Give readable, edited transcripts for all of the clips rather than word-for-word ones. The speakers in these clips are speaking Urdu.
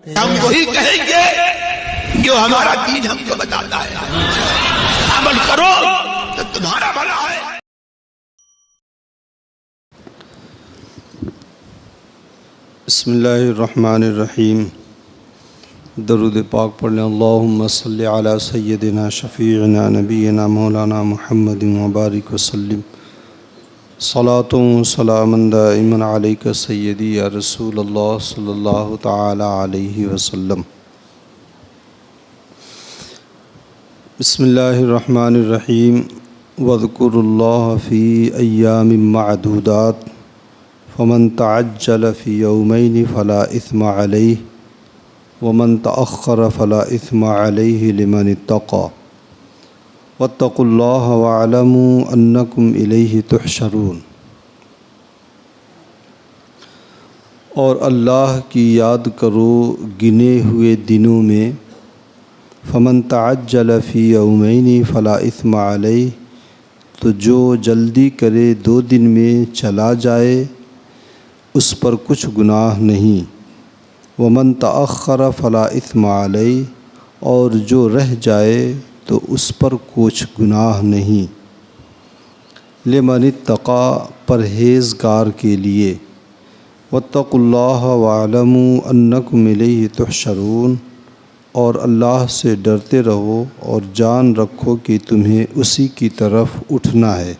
ہم وہی کہیں گے جو ہمارا دین ہم کو بتاتا ہے، عمل کرو تو تمہارا بھلا ہے۔ بسم اللہ الرحمن الرحیم۔ درود پاک پڑھ لیں۔ اللہم صلی علی سیدنا شفیعنا نبینا مولانا محمد وبارک وسلم۔ صلاۃ و سلام دائما علیک سیدی یا رسول اللہ صلی اللہ تعالی علیہ وسلم۔ بسم اللہ الرحمن الرحیم۔ واذکروا اللہ فی ایام معدودات فمن تعجل فی یومین فلا اثم علیہ ومن تأخر فلا اثم علیہ لمن اتقى واتقوا اللہ واعلموا انکم الیہ تحشرون۔ اور اللہ کی یاد کرو گنے ہوئے دنوں میں، فمن تعجل فی یومین فلا اثم علیہ، تو جو جلدی کرے 2 دن میں چلا جائے اس پر کچھ گناہ نہیں۔ ومن تأخر فلا اثم علیہ، اور جو رہ جائے تو اس پر کچھ گناہ نہیں۔ لمن اتقى، پرہیزگار کے لیے۔ واتقوا اللہ واعلموا انکم الیہ تحشرون، اور اللہ سے ڈرتے رہو اور جان رکھو کہ تمہیں اسی کی طرف اٹھنا ہے۔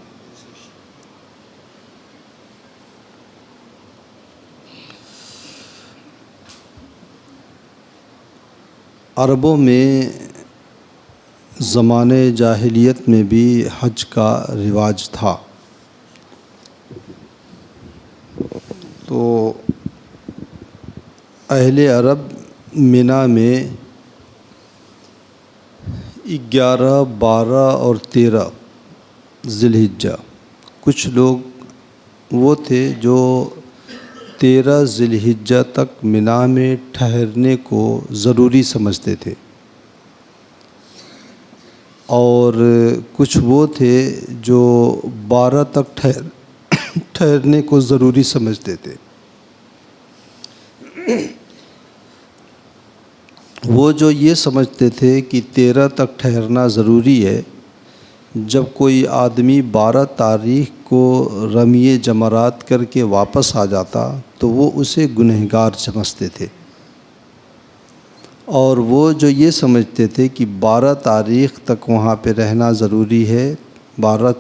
عربوں میں زمانے جاہلیت میں بھی حج کا رواج تھا، تو اہل عرب منی میں 11، 12 اور 13 ذی الحجہ، کچھ لوگ وہ تھے جو 13 ذی الحجہ تک منی میں ٹھہرنے کو ضروری سمجھتے تھے، اور کچھ وہ تھے جو 12 تک ٹھہرنے کو ضروری سمجھتے تھے۔ وہ جو یہ سمجھتے تھے کہ 13 تک ٹھہرنا ضروری ہے، جب کوئی آدمی 12 تاریخ کو رمی جمرات کر کے واپس آ جاتا تو وہ اسے گنہگار سمجھتے تھے، اور وہ جو یہ سمجھتے تھے کہ 12 تاریخ تک وہاں پہ رہنا ضروری ہے، 12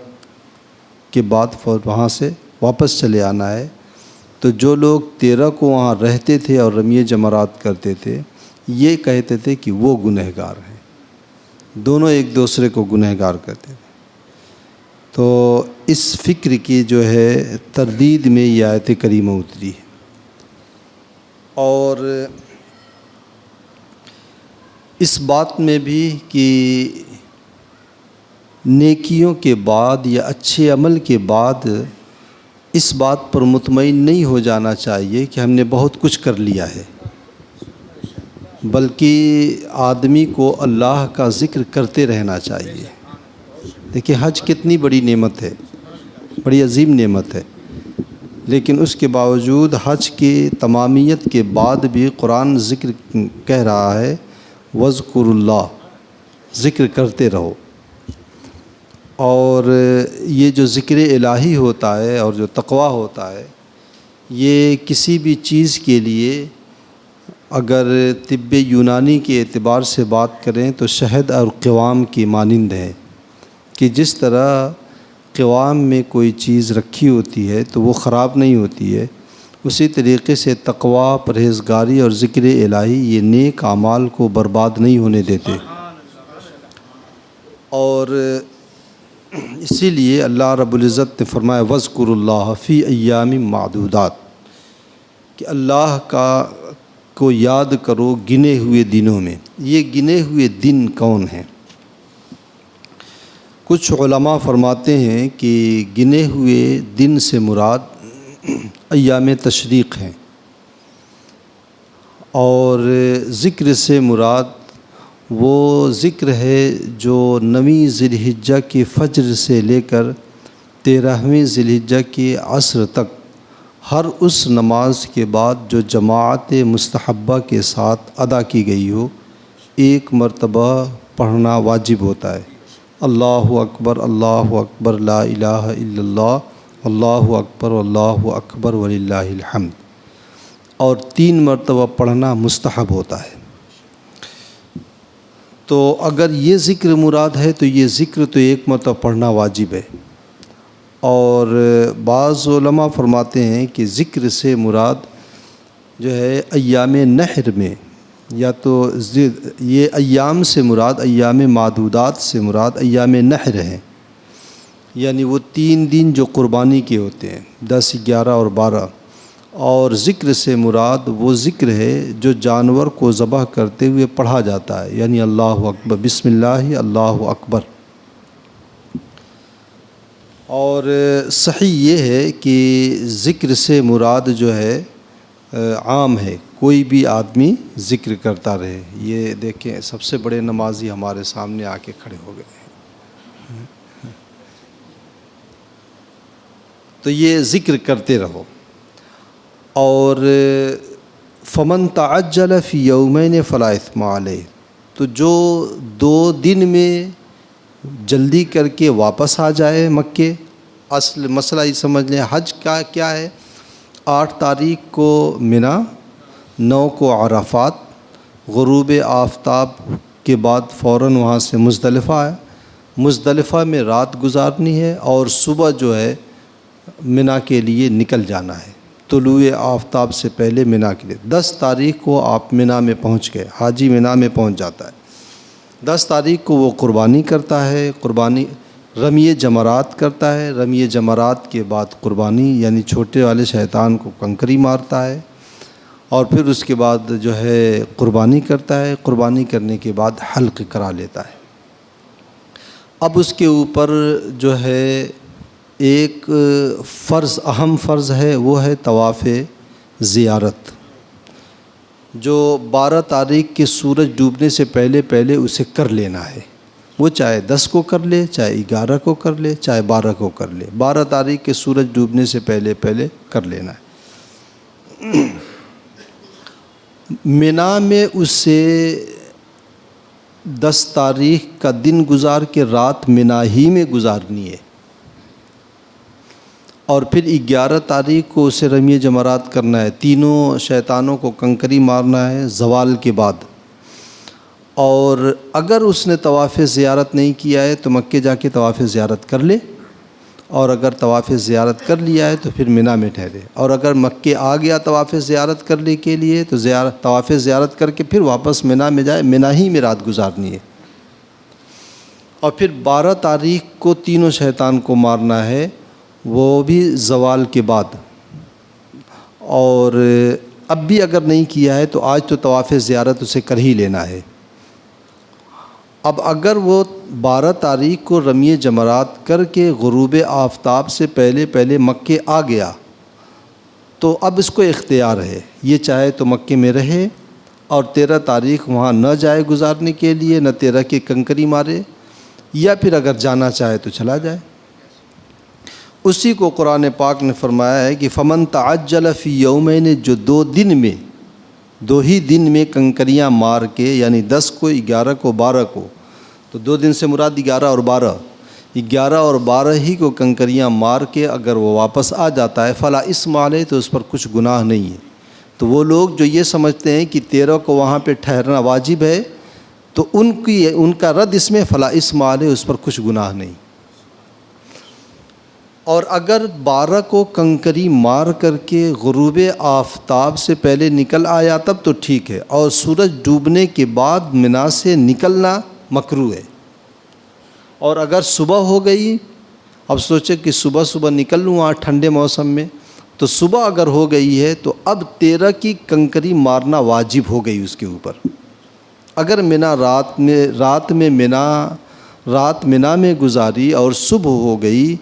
کے بعد وہاں سے واپس چلے آنا ہے، تو جو لوگ 13 کو وہاں رہتے تھے اور رمی جمرات کرتے تھے، یہ کہتے تھے کہ وہ گنہگار ہیں۔ دونوں ایک دوسرے کو گنہگار کرتے تھے۔ تو اس فکر کی جو ہے تردید میں یہ آیت کریمہ اتری ہے، اور اس بات میں بھی کہ نیکیوں کے بعد یا اچھے عمل کے بعد اس بات پر مطمئن نہیں ہو جانا چاہیے کہ ہم نے بہت کچھ کر لیا ہے، بلکہ آدمی کو اللہ کا ذکر کرتے رہنا چاہیے۔ دیکھیں حج کتنی بڑی نعمت ہے، بڑی عظیم نعمت ہے، لیکن اس کے باوجود حج کی تمامیت کے بعد بھی قرآن ذکر کہہ رہا ہے وَاذْكُرُوا اللَّهَ، ذکر کرتے رہو۔ اور یہ جو ذکر الہی ہوتا ہے اور جو تقویٰ ہوتا ہے، یہ کسی بھی چیز کے لیے اگر طب یونانی کے اعتبار سے بات کریں تو شہد اور قوام کی مانند ہے، کہ جس طرح قوام میں کوئی چیز رکھی ہوتی ہے تو وہ خراب نہیں ہوتی ہے، اسی طریقے سے تقویٰ، پرہیزگاری اور ذکر الہی یہ نیک اعمال کو برباد نہیں ہونے دیتے۔ اور اسی لیے اللہ رب العزت نے فرمایا وَاذْكُرُوا اللَّهَ فِي أَيَّامٍ مَعْدُودَاتٍ، کہ اللہ کو یاد کرو گنے ہوئے دنوں میں۔ یہ گنے ہوئے دن کون ہیں؟ کچھ علماء فرماتے ہیں کہ گنے ہوئے دن سے مراد ایام تشریق ہیں، اور ذکر سے مراد وہ ذکر ہے جو 9 ذی الحجہ کے فجر سے لے کر 13ویں ذی الحجہ کے عصر تک ہر اس نماز کے بعد جو جماعت مستحبہ کے ساتھ ادا کی گئی ہو ایک مرتبہ پڑھنا واجب ہوتا ہے۔ اللہ اکبر لا الہ الا اللہ، اللہ اکبر وللہ الحمد، اور 3 مرتبہ پڑھنا مستحب ہوتا ہے۔ تو اگر یہ ذکر مراد ہے تو یہ ذکر تو ایک مرتبہ پڑھنا واجب ہے، اور بعض علماء فرماتے ہیں کہ ذکر سے مراد جو ہے ایام نحر میں، یا تو یہ ایام سے مراد ایام معدودات سے مراد ایام نحر ہیں، یعنی وہ 3 دن جو قربانی کے ہوتے ہیں 10، 11 اور 12، اور ذکر سے مراد وہ ذکر ہے جو جانور کو ذبح کرتے ہوئے پڑھا جاتا ہے، یعنی اللہ اکبر، بسم اللہ اللہ اکبر۔ اور صحیح یہ ہے کہ ذکر سے مراد جو ہے عام ہے، کوئی بھی آدمی ذکر کرتا رہے۔ یہ دیکھیں سب سے بڑے نمازی ہمارے سامنے آ کے کھڑے ہو گئے ہیں، تو یہ ذکر کرتے رہو۔ اور فمن تعجل فی یومین فلا اثم علیہ، تو جو 2 دن میں جلدی کر کے واپس آ جائے مکے، اصل مسئلہ یہ سمجھ لیں حج کا کیا ہے، 8 تاریخ کو منا، 9 کو عرفات، غروب آفتاب کے بعد فوراً وہاں سے مزدلفہ ہے، مزدلفہ میں رات گزارنی ہے، اور صبح جو ہے منا کے لیے نکل جانا ہے، طلوع آفتاب سے پہلے منا کے لیے۔ 10 تاریخ کو آپ منا میں پہنچ گئے، حاجی منا میں پہنچ جاتا ہے۔ 10 تاریخ کو وہ قربانی کرتا ہے، قربانی رمی جمرات کرتا ہے، رمی جمرات کے بعد قربانی، یعنی چھوٹے والے شیطان کو کنکری مارتا ہے، اور پھر اس کے بعد جو ہے قربانی کرتا ہے، قربانی کرنے کے بعد حلق کرا لیتا ہے۔ اب اس کے اوپر جو ہے ایک فرض، اہم فرض ہے، وہ ہے طواف زیارت، جو 12 تاریخ کے سورج ڈوبنے سے پہلے اسے کر لینا ہے۔ وہ چاہے 10 کو کر لے، چاہے 11 کو کر لے، چاہے 12 کو کر لے، 12 تاریخ کے سورج ڈوبنے سے پہلے کر لینا ہے۔ منا میں اس سے 10 تاریخ کا دن گزار کے رات منا ہی میں گزارنی ہے، اور پھر 11 تاریخ کو اسے رمی جمرات کرنا ہے، تینوں شیطانوں کو کنکری مارنا ہے زوال کے بعد۔ اور اگر اس نے طواف زیارت نہیں کیا ہے تو مکے جا کے طواف زیارت کر لے، اور اگر طواف زیارت کر لیا ہے تو پھر منا میں ٹھہرے، اور اگر مکے آ گیا طواف زیارت کرنے کے لیے تو طواف زیارت کر کے پھر واپس منا میں جائے، منا ہی میں رات گزارنی ہے۔ اور پھر 12 تاریخ کو تینوں شیطان کو مارنا ہے، وہ بھی زوال کے بعد۔ اور اب بھی اگر نہیں کیا ہے تو آج تو طواف زیارت اسے کر ہی لینا ہے۔ اب اگر وہ 12 تاریخ کو رمی جمرات کر کے غروب آفتاب سے پہلے مکے آ گیا تو اب اس کو اختیار ہے، یہ چاہے تو مکے میں رہے اور 13 تاریخ وہاں نہ جائے گزارنے کے لیے، نہ 13 کی کنکری مارے، یا پھر اگر جانا چاہے تو چلا جائے۔ اسی کو قرآن پاک نے فرمایا ہے کہ فمن تعجل فی یومین، جو 2 دن میں، 2 ہی دن میں کنکریاں مار کے، یعنی 10 کو، 11 کو، 12 کو، تو 2 دن سے مراد 11 اور 12، 11 اور 12 ہی کو کنکریاں مار کے اگر وہ واپس آ جاتا ہے فلا اثم علیہ، تو اس پر کچھ گناہ نہیں ہے۔ تو وہ لوگ جو یہ سمجھتے ہیں کہ 13 کو وہاں پہ ٹھہرنا واجب ہے، تو ان کا رد اس میں فلا اثم علیہ، اس پر کچھ گناہ نہیں۔ اور اگر 12 کو کنکری مار کر کے غروب آفتاب سے پہلے نکل آیا تب تو ٹھیک ہے، اور سورج ڈوبنے کے بعد منا سے نکلنا مکروہ ہے۔ اور اگر صبح ہو گئی، اب سوچے کہ صبح نکل لوں وہاں ٹھنڈے موسم میں، تو صبح اگر ہو گئی ہے تو اب 13 کی کنکری مارنا واجب ہو گئی اس کے اوپر۔ اگر منا رات منا میں گزاری اور صبح ہو گئی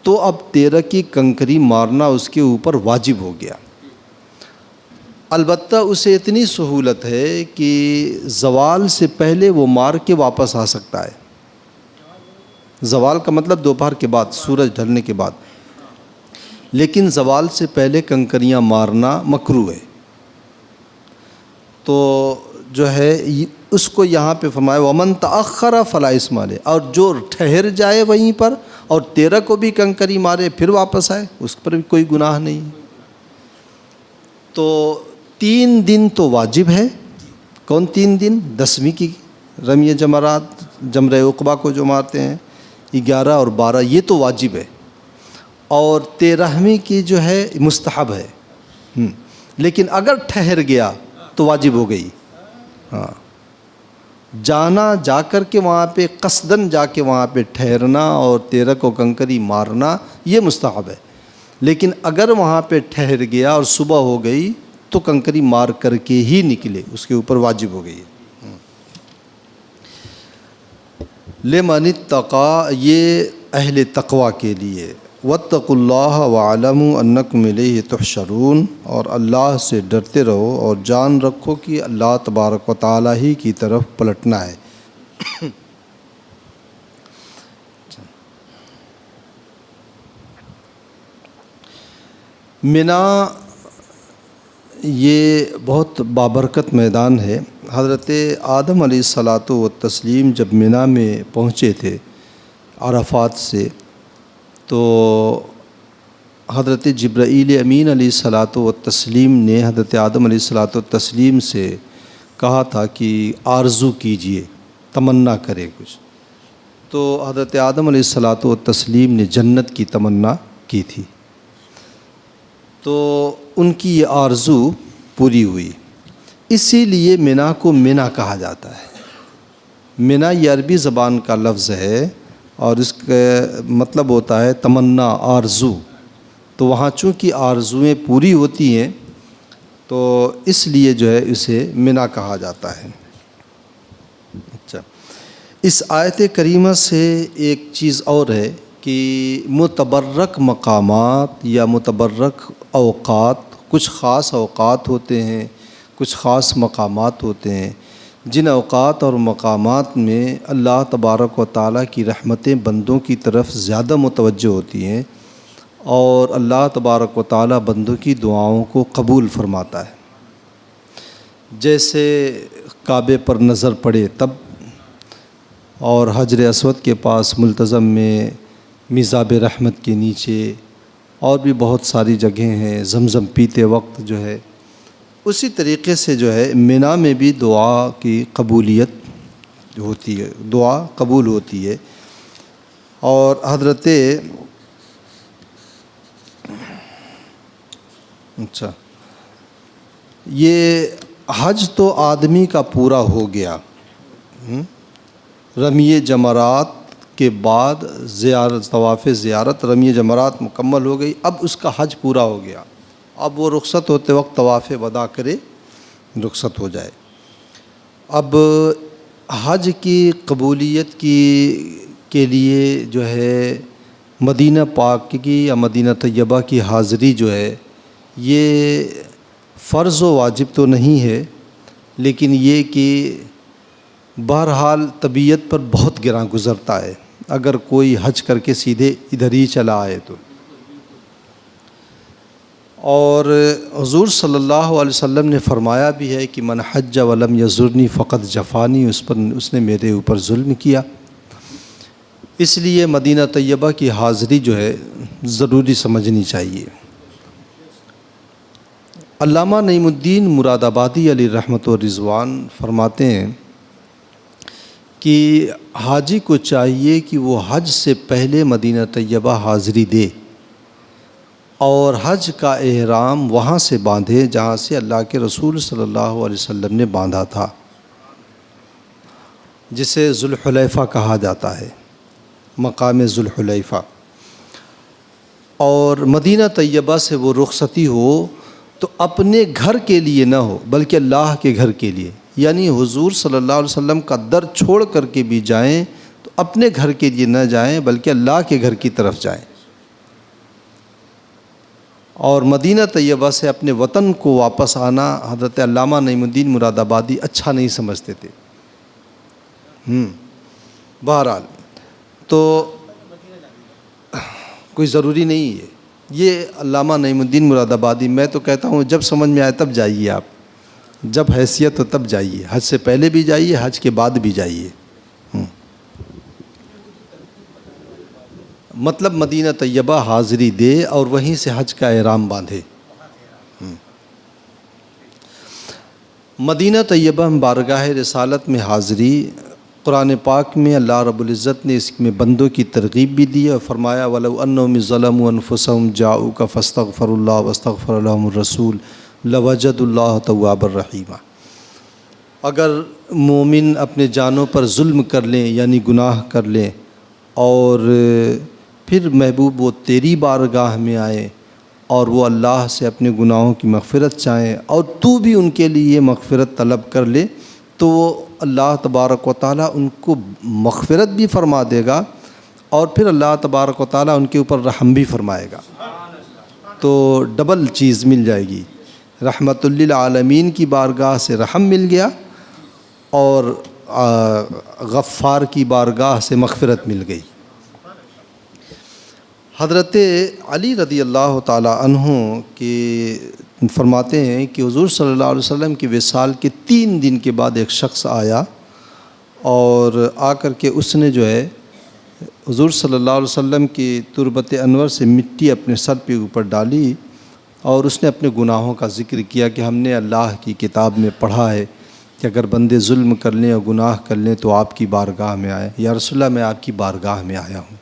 تو اب 13 کی کنکری مارنا اس کے اوپر واجب ہو گیا۔ البتہ اسے اتنی سہولت ہے کہ زوال سے پہلے وہ مار کے واپس آ سکتا ہے۔ زوال کا مطلب دوپہر کے بعد، سورج ڈھلنے کے بعد، لیکن زوال سے پہلے کنکریاں مارنا مکروہ ہے۔ تو جو ہے اس کو یہاں پہ فرمایا ومن تأخر فلا اثم علیہ، اور جو ٹھہر جائے وہیں پر اور 13 کو بھی کنکری مارے پھر واپس آئے، اس پر بھی کوئی گناہ نہیں۔ تو 3 دن تو واجب ہے۔ کون 3 دن؟ 10ویں کی رمی جمرات، جمرہ عقبہ کو جو مارتے ہیں، 11 اور 12 یہ تو واجب ہے، اور 13ویں کی جو ہے مستحب ہے۔ لیکن اگر ٹھہر گیا تو واجب ہو گئی۔ ہاں، جانا، جا کر کے وہاں پہ قصدن جا کے وہاں پہ ٹھہرنا اور 13 کو کنکری مارنا یہ مستحب ہے، لیکن اگر وہاں پہ ٹھہر گیا اور صبح ہو گئی تو کنکری مار کر کے ہی نکلے، اس کے اوپر واجب ہو گئی۔ لمن اتقى، یہ اہل تقوی کے لیے، واتقوا اللہ واعلموا انکم الیہ تحشرون، اور اللہ سے ڈرتے رہو اور جان رکھو کہ اللہ تبارک و تعالی ہی کی طرف پلٹنا ہے۔ منا یہ بہت بابرکت میدان ہے۔ حضرت آدم علیہ الصلاۃ والتسلیم جب منا میں پہنچے تھے عرفات سے، تو حضرت جبرائیل امین علیہ الصلاۃ والتسلیم نے حضرت آدم علیہ الصلاۃ والتسلیم سے کہا تھا کہ آرزو کیجئے، تمنا کرے کچھ۔ تو حضرت آدم علیہ الصلاۃ والتسلیم نے جنت کی تمنا کی تھی، تو ان کی یہ آرزو پوری ہوئی۔ اسی لیے منا کو منا کہا جاتا ہے۔ منا یہ عربی زبان کا لفظ ہے اور اس کا مطلب ہوتا ہے تمنا، آرزو۔ تو وہاں چونکہ آرزوئیں پوری ہوتی ہیں تو اس لیے جو ہے اسے منا کہا جاتا ہے۔ اچھا، اس آیت کریمہ سے ایک چیز اور ہے کہ متبرک مقامات یا متبرک اوقات، کچھ خاص اوقات ہوتے ہیں، کچھ خاص مقامات ہوتے ہیں، جن اوقات اور مقامات میں اللہ تبارک و تعالیٰ کی رحمتیں بندوں کی طرف زیادہ متوجہ ہوتی ہیں اور اللہ تبارک و تعالیٰ بندوں کی دعاؤں کو قبول فرماتا ہے۔ جیسے کعبے پر نظر پڑے تب، اور حجر اسود کے پاس ملتزم میں میزاب رحمت کے نیچے، اور بھی بہت ساری جگہیں ہیں، زمزم پیتے وقت جو ہے، اسی طریقے سے جو ہے منا میں بھی دعا کی قبولیت ہوتی ہے، دعا قبول ہوتی ہے۔ اور حضرت اچھا، یہ حج تو آدمی کا پورا ہو گیا، رمی جمرات کے بعد زیارت، طواف زیارت، رمی جمرات مکمل ہو گئی، اب اس کا حج پورا ہو گیا، اب وہ رخصت ہوتے وقت طواف وداع کرے، رخصت ہو جائے۔ اب حج کی قبولیت کے لیے جو ہے مدینہ پاک کی یا مدینہ طیبہ کی حاضری جو ہے یہ فرض و واجب تو نہیں ہے، لیکن یہ کہ بہرحال طبیعت پر بہت گراں گزرتا ہے اگر کوئی حج کر کے سیدھے ادھر ہی چلا آئے تو۔ اور حضور صلی اللہ علیہ وسلم نے فرمایا بھی ہے کہ من حج ولم یزرنی فقط جفانی، اس نے میرے اوپر ظلم کیا۔ اس لیے مدینہ طیبہ کی حاضری جو ہے ضروری سمجھنی چاہیے۔ علامہ نعیم الدین مراد آبادی علیہ رحمت و رضوان فرماتے ہیں کہ حاجی کو چاہیے کہ وہ حج سے پہلے مدینہ طیبہ حاضری دے اور حج کا احرام وہاں سے باندھے جہاں سے اللہ کے رسول صلی اللہ علیہ وسلم نے باندھا تھا، جسے ذوالحلیفہ کہا جاتا ہے، مقام ذوالحلیفہ۔ اور مدینہ طیبہ سے وہ رخصتی ہو تو اپنے گھر کے لیے نہ ہو بلکہ اللہ کے گھر کے لیے، یعنی حضور صلی اللہ علیہ وسلم کا در چھوڑ کر کے بھی جائیں تو اپنے گھر کے لیے نہ جائیں بلکہ اللہ کے گھر کی طرف جائیں۔ اور مدینہ طیبہ سے اپنے وطن کو واپس آنا حضرت علامہ نعیم الدین مراد آبادی اچھا نہیں سمجھتے تھے۔ بہرحال تو کوئی ضروری نہیں ہے، یہ علامہ نعیم الدین مراد آبادی، میں تو کہتا ہوں جب سمجھ میں آئے تب جائیے آپ، جب حیثیت ہو تب جائیے، حج سے پہلے بھی جائیے، حج کے بعد بھی جائیے۔ مطلب مدینہ طیبہ حاضری دے اور وہیں سے حج کا احرام باندھے۔ مدینہ طیبہ بارگاہ رسالت میں حاضری، قرآن پاک میں اللہ رب العزت نے اس میں بندوں کی ترغیب بھی دی اور فرمایا وَلَوْ أَنَّهُمْ ظَلَمُوا أَنفُسَهُمْ جَاءُوكَ فَاسْتَغْفَرُوا اللَّهَ وَاسْتَغْفَرَ لَهُمُ الرَّسُولُ لَوَجَدُوا اللَّهَ تَوَّابًا رَحِيمًا۔ اگر مومن اپنے جانوں پر ظلم کر لیں یعنی گناہ کر لیں اور پھر محبوب وہ تیری بارگاہ میں آئے اور وہ اللہ سے اپنے گناہوں کی مغفرت چاہیں اور تو بھی ان کے لیے مغفرت طلب کر لے، تو اللہ تبارک و تعالیٰ ان کو مغفرت بھی فرما دے گا اور پھر اللہ تبارک و تعالیٰ ان کے اوپر رحم بھی فرمائے گا، تو ڈبل چیز مل جائے گی۔ رحمت للعالمین کی بارگاہ سے رحم مل گیا اور غفار کی بارگاہ سے مغفرت مل گئی۔ حضرت علی رضی اللہ تعالیٰ عنہ کے فرماتے ہیں کہ حضور صلی اللہ علیہ وسلم کے وصال کے 3 دن کے بعد ایک شخص آیا اور آ کر کے اس نے جو ہے حضور صلی اللہ علیہ وسلم کی تربت انور سے مٹی اپنے سر پہ اوپر ڈالی اور اس نے اپنے گناہوں کا ذکر کیا کہ ہم نے اللہ کی کتاب میں پڑھا ہے کہ اگر بندے ظلم کر لیں اور گناہ کر لیں تو آپ کی بارگاہ میں آئے، یا رسول اللہ میں آپ کی بارگاہ میں آیا ہوں۔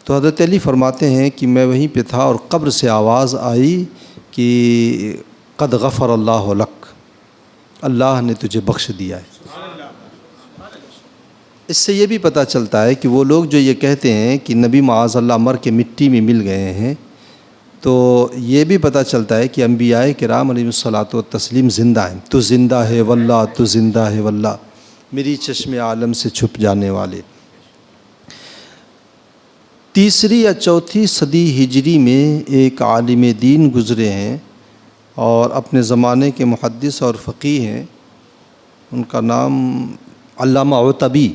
تو حضرت علی فرماتے ہیں کہ میں وہیں پہ تھا اور قبر سے آواز آئی کہ قد غفر اللہ لک، اللہ نے تجھے بخش دیا ہے۔ اس سے یہ بھی پتہ چلتا ہے کہ وہ لوگ جو یہ کہتے ہیں کہ نبی معاذ اللہ مر کے مٹی میں مل گئے ہیں، تو یہ بھی پتہ چلتا ہے کہ انبیاء کرام علیہ الصلاۃ والتسلیم زندہ ہیں۔ تو زندہ ہے واللہ، تو زندہ ہے واللہ، میری چشم عالم سے چھپ جانے والے۔ 3 یا 4 صدی ہجری میں ایک عالم دین گزرے ہیں اور اپنے زمانے کے محدث اور فقیہ ہیں، ان کا نام علامہ عتبی۔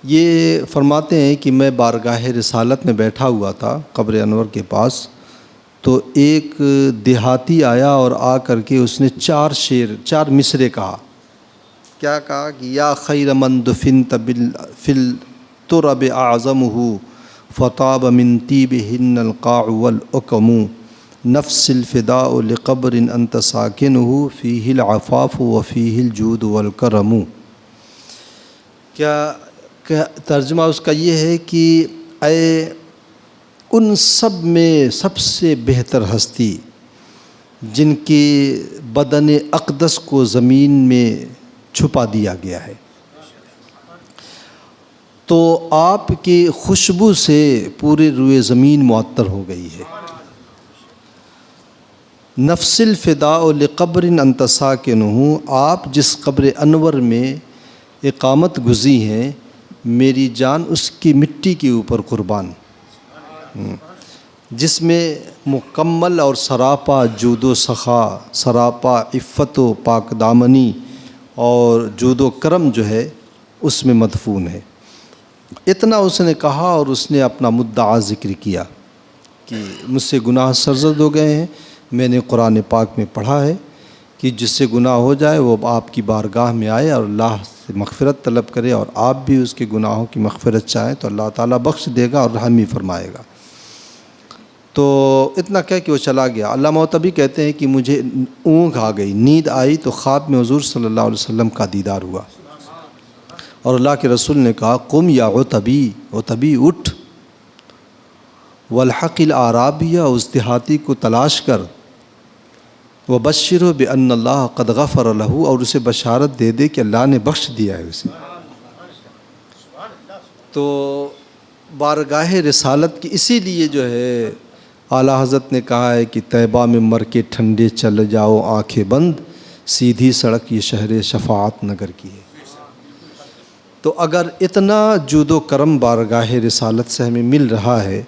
یہ فرماتے ہیں کہ میں بارگاہ رسالت میں بیٹھا ہوا تھا قبر انور کے پاس، تو ایک دیہاتی آیا اور آ کر کے اس نے 4 مصرے کہا۔ کیا کہا کہ یا خیر من دفنت فی الترب اعظمہ فطاب من طیبہن القاع والأکم نفس الفداء لقبر انت ساکنہ فیہ العفاف وفیہ الجود والکرم۔ کیا ترجمہ اس کا یہ ہے کہ اے ان سب میں سب سے بہتر ہستی جن کے بدن اقدس کو زمین میں چھپا دیا گیا ہے، تو آپ کی خوشبو سے پورے روئے زمین معطر ہو گئی ہے۔ نفس الفداء لقبر انت ساکنہ، آپ جس قبر انور میں اقامت گزی ہیں، میری جان اس کی مٹی کے اوپر قربان، جس میں مکمل اور سراپا جود و سخا، سراپا عفت و پاک دامنی اور جود و کرم جو ہے اس میں مدفون ہے۔ اتنا اس نے کہا اور اس نے اپنا مدعا ذکر کیا کہ مجھ سے گناہ سرزد ہو گئے ہیں، میں نے قرآن پاک میں پڑھا ہے کہ جس سے گناہ ہو جائے وہ آپ کی بارگاہ میں آئے اور اللہ سے مغفرت طلب کرے اور آپ بھی اس کے گناہوں کی مغفرت چاہیں تو اللہ تعالیٰ بخش دے گا اور رحم ہی فرمائے گا۔ تو اتنا کہہ کہ وہ چلا گیا۔ علامہ عتبی کہتے ہیں کہ مجھے اونگ آ گئی، نیند آئی، تو خواب میں حضور صلی اللہ علیہ وسلم کا دیدار ہوا اور اللہ کے رسول نے کہا قم یا عتبی، عتبی اٹھ، والحق الاعرابیہ، اس دیہاتی کو تلاش کر، وبشرہ بان اللہ قد غفر لہ، اور اسے بشارت دے دے کہ اللہ نے بخش دیا ہے اسے۔ تو بارگاہ رسالت کی اسی لیے جو ہے اعلیٰ حضرت نے کہا ہے کہ طیبہ میں مر کے ٹھنڈے چل جاؤ آنکھیں بند، سیدھی سڑک یہ شہر شفاعت نگر کی ہے۔ تو اگر اتنا جود و کرم بارگاہ رسالت سے ہمیں مل رہا ہے،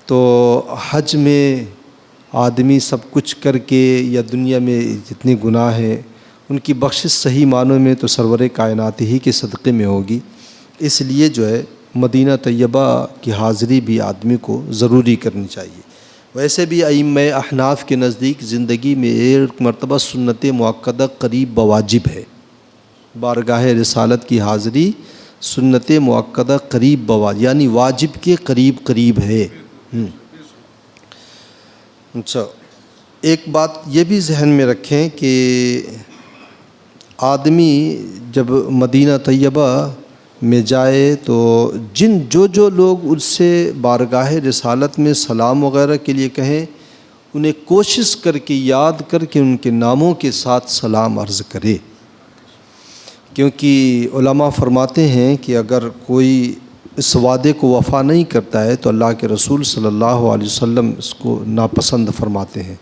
تو حج میں آدمی سب کچھ کر کے یا دنیا میں جتنے گناہ ہیں ان کی بخشش صحیح معنوں میں تو سرور کائنات ہی کے صدقے میں ہوگی۔ اس لیے جو ہے مدینہ طیبہ کی حاضری بھی آدمی کو ضروری کرنی چاہیے۔ ویسے بھی ائمہ احناف کے نزدیک زندگی میں ایک مرتبہ سنت مؤکدہ قریب بواجب ہے۔ بارگاہ رسالت کی حاضری سنت مؤکدہ قریب بواجب، یعنی واجب کے قریب قریب ہے۔ اچھا، ایک بات یہ بھی ذہن میں رکھیں کہ آدمی جب مدینہ طیبہ میں جائے تو جو لوگ اس سے بارگاہ رسالت میں سلام وغیرہ کے لیے کہیں، انہیں کوشش کر کے یاد کر کے ان کے ناموں کے ساتھ سلام عرض کرے، کیونکہ علماء فرماتے ہیں کہ اگر کوئی اس وعدے کو وفا نہیں کرتا ہے تو اللہ کے رسول صلی اللہ علیہ وسلم اس کو ناپسند فرماتے ہیں۔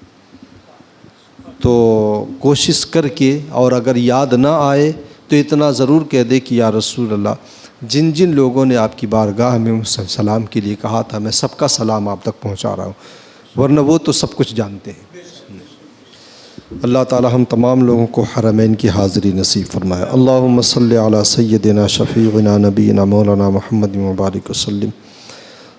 تو کوشش کر کے، اور اگر یاد نہ آئے تو اتنا ضرور کہہ دے کہ یا رسول اللہ، جن لوگوں نے آپ کی بارگاہ میں سلام کے لیے کہا تھا، میں سب کا سلام آپ تک پہنچا رہا ہوں، ورنہ وہ تو سب کچھ جانتے ہیں۔ اللہ تعالی ہم تمام لوگوں کو حرمین کی حاضری نصیب فرمائے۔ اللہم صلی علی سیدنا شفیعنا نبینا مولانا محمد مبارک وسلم،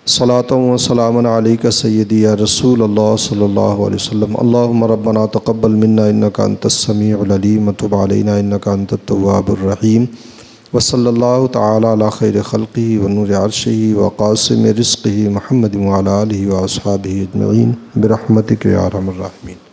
صلاۃ و سلام علیک سیدی یا رسول اللہ صلی اللہ علیہ وسلم۔ اللہم ربنا تقبل منا انک انت السمیع العلیم وتب علینا انک انت التواب الرحیم، وصلی اللہ تعالی علی خیر خلقہ ونور عرشہ وقاسم رزقہ محمد وعلی آلہ واصحابہ اجمعین برحمتک یا ارحم الراحمین۔